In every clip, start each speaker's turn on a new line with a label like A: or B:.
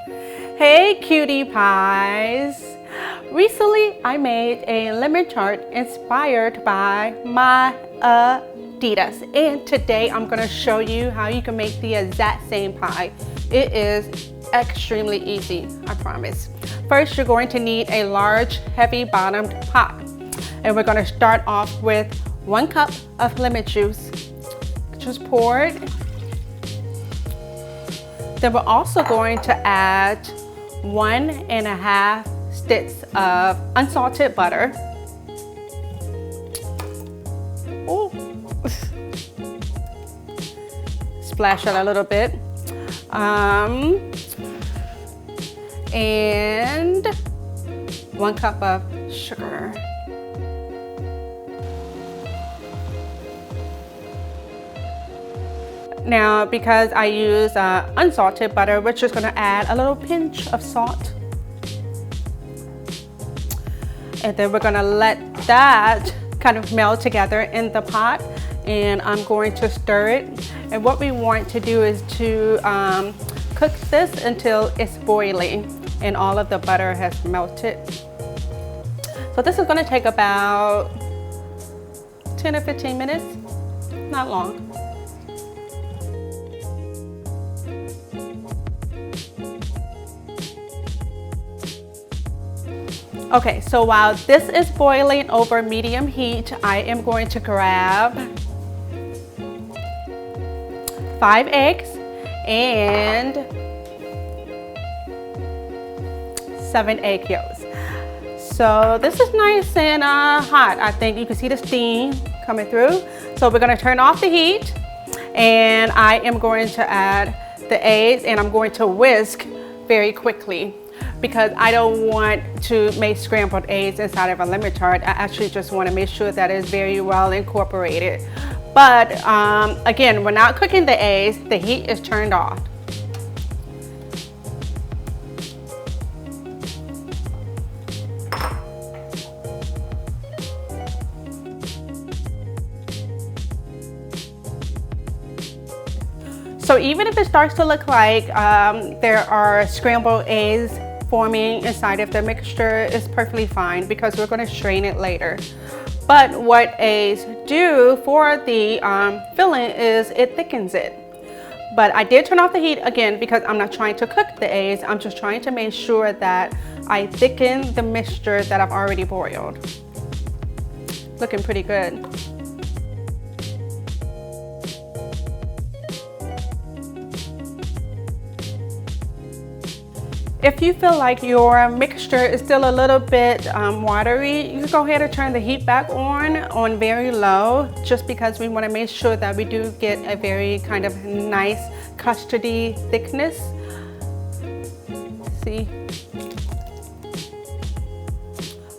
A: Hey cutie pies! Recently I made a lemon tart inspired by my Adidas, and today I'm going to show you how you can make the exact same pie. It is extremely easy, I promise. First, you're going to need a large heavy bottomed pot, and we're going to start off with 1 cup of lemon juice. Just pour it. Then we're also going to add 1.5 sticks of unsalted butter. Ooh. Splash it a little bit. And 1 cup of sugar. Now, because I use unsalted butter, we're just going to add a little pinch of salt. And then we're going to let that kind of melt together in the pot. And I'm going to stir it. And what we want to do is to cook this until it's boiling and all of the butter has melted. So this is going to take about 10 or 15 minutes, not long. Okay, so while this is boiling over medium heat, I am going to grab 5 eggs and 7 egg yolks. So this is nice and hot. I think you can see the steam coming through. So we're going to turn off the heat, and I am going to add the eggs, and I'm going to whisk very quickly, because I don't want to make scrambled eggs inside of a lemon tart. I actually just want to make sure that it's very well incorporated. But again, we're not cooking the eggs, the heat is turned off. So even if it starts to look like there are scrambled eggs forming inside of the mixture, is perfectly fine, because we're going to strain it later. But what eggs do for the filling is it thickens it. But I did turn off the heat again because I'm not trying to cook the eggs. I'm just trying to make sure that I thicken the mixture that I've already boiled. Looking pretty good. If you feel like your mixture is still a little bit watery, you can go ahead and turn the heat back on very low, just because we want to make sure that we do get a very kind of nice custardy thickness. See?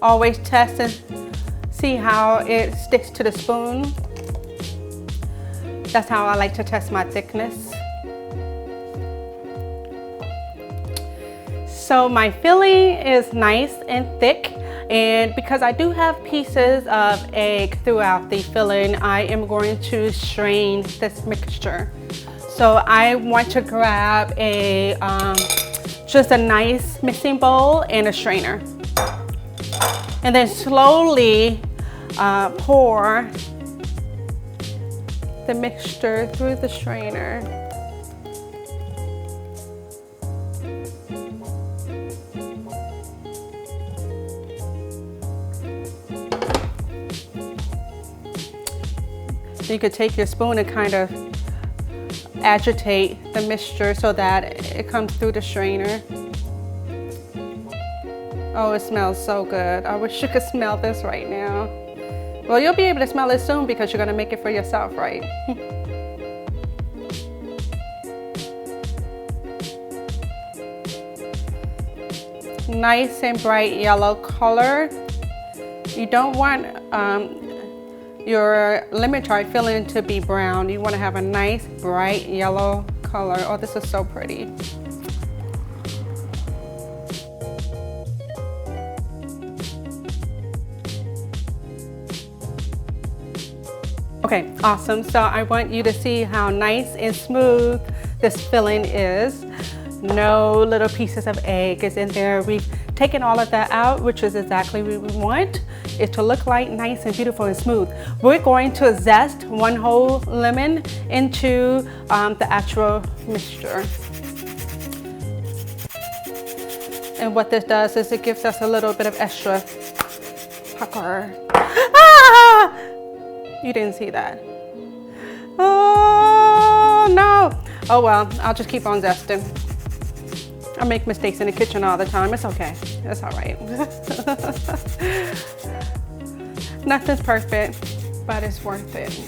A: Always test and see how it sticks to the spoon. That's how I like to test my thickness. So my filling is nice and thick, and because I do have pieces of egg throughout the filling, I am going to strain this mixture. So I want to grab a just a nice mixing bowl and a strainer, and then slowly pour the mixture through the strainer. You could take your spoon and kind of agitate the mixture so that it comes through the strainer. Oh, it smells so good. I wish you could smell this right now. Well, you'll be able to smell it soon because you're going to make it for yourself, right? Nice and bright yellow color. You don't want your lemon tart filling to be brown. You want to have a nice bright yellow color. Oh, this is so pretty. Okay, awesome. So I want you to see how nice and smooth this filling is. No little pieces of egg is in there. We've taken all of that out, which is exactly what we want it to look like, nice and beautiful and smooth. We're going to zest 1 whole lemon into the actual mixture. And what this does is it gives us a little bit of extra pucker. Ah! You didn't see that. Oh no. Oh well, I'll just keep on zesting. I make mistakes in the kitchen all the time. It's okay. It's all right. Nothing's perfect, but it's worth it.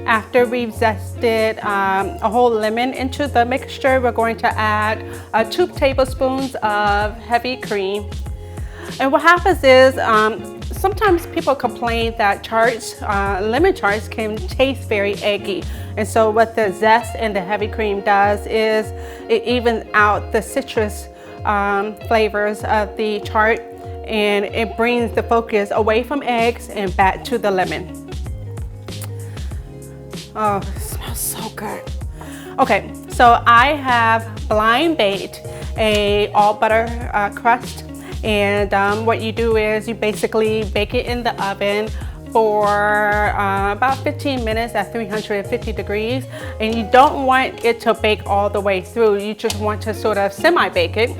A: After we've zested a whole lemon into the mixture, we're going to add 2 tablespoons of heavy cream. And what happens is sometimes people complain that tarts, lemon tarts can taste very eggy. And so what the zest and the heavy cream does is it evens out the citrus flavors of the tart, and it brings the focus away from eggs and back to the lemon. Oh, it smells so good. Okay, so I have blind baked a all butter crust. And what you do is you basically bake it in the oven for about 15 minutes at 350 degrees. And you don't want it to bake all the way through. You just want to sort of semi-bake it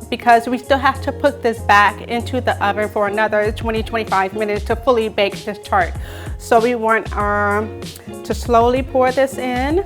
A: because we still have to put this back into the oven for another 20-25 minutes to fully bake this tart. So we want to slowly pour this in.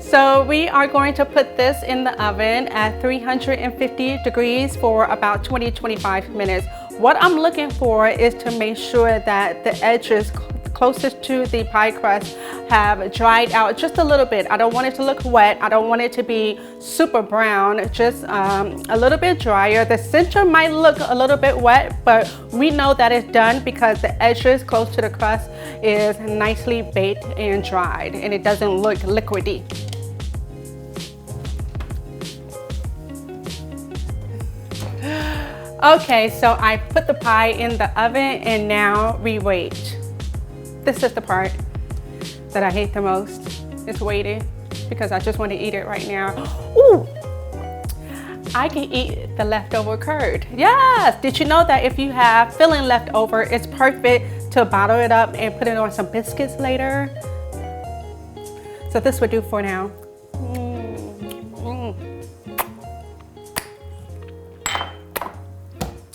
A: So we are going to put this in the oven at 350 degrees for about 20-25 minutes. What I'm looking for is to make sure that the edges closest to the pie crust have dried out just a little bit. I don't want it to look wet. I don't want it to be super brown, just a little bit drier. The center might look a little bit wet, but we know that it's done because the edges close to the crust is nicely baked and dried, and it doesn't look liquidy. Okay, so I put the pie in the oven and now we wait. This is the part that I hate the most. It's waiting because I just want to eat it right now. Ooh, I can eat the leftover curd. Yes, did you know that if you have filling left over, it's perfect to bottle it up and put it on some biscuits later? So this would do for now.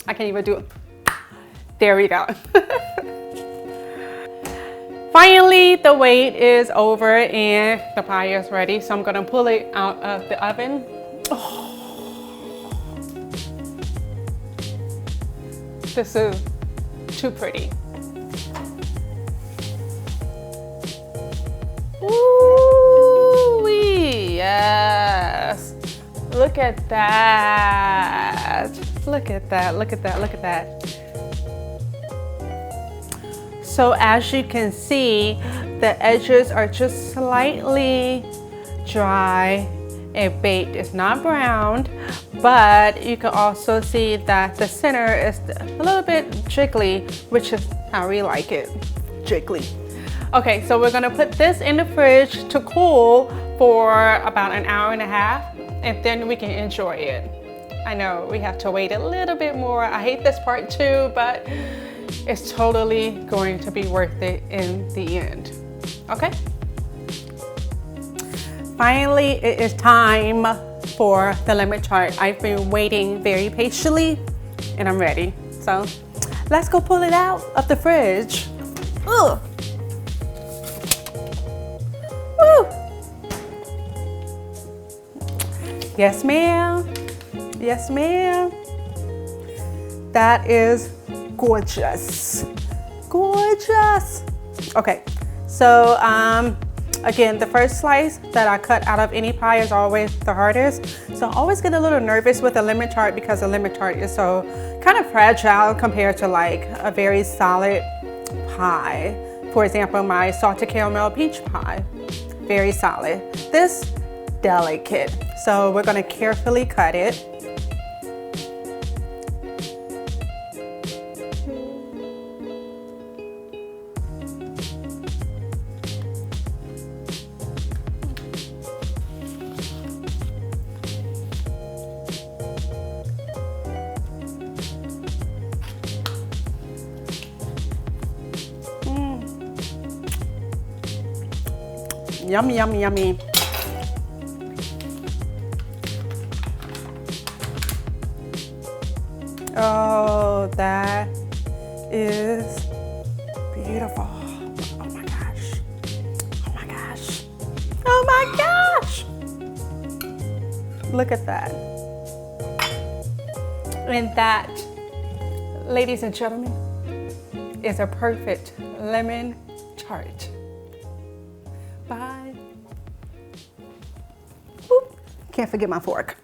A: I can't even do it. There we go. Finally, the wait is over and the pie is ready. So I'm gonna pull it out of the oven. Oh, this is too pretty. Ooh, yes. Look at that. Look at that, look at that, look at that. So as you can see, the edges are just slightly dry and baked. It's not browned, but you can also see that the center is a little bit jiggly, which is how we like it, jiggly. Okay, so we're gonna put this in the fridge to cool for about an hour and a half, and then we can enjoy it. I know we have to wait a little bit more. I hate this part too, but it's totally going to be worth it in the end. Okay? Finally, it is time for the lemon tart. I've been waiting very patiently and I'm ready. So let's go pull it out of the fridge. Ugh. Woo! Yes, ma'am. Yes, ma'am. That is gorgeous. Gorgeous. Okay, so again, the first slice that I cut out of any pie is always the hardest. So I always get a little nervous with a lemon tart because a lemon tart is so kind of fragile compared to like a very solid pie. For example, my salted caramel peach pie, very solid. This delicate. So we're gonna carefully cut it. Yummy, yummy, yummy. Oh, that is beautiful. Oh my gosh. Oh my gosh. Oh my gosh. Look at that. And that, ladies and gentlemen, is a perfect lemon tart. Bye. Oop, can't forget my fork.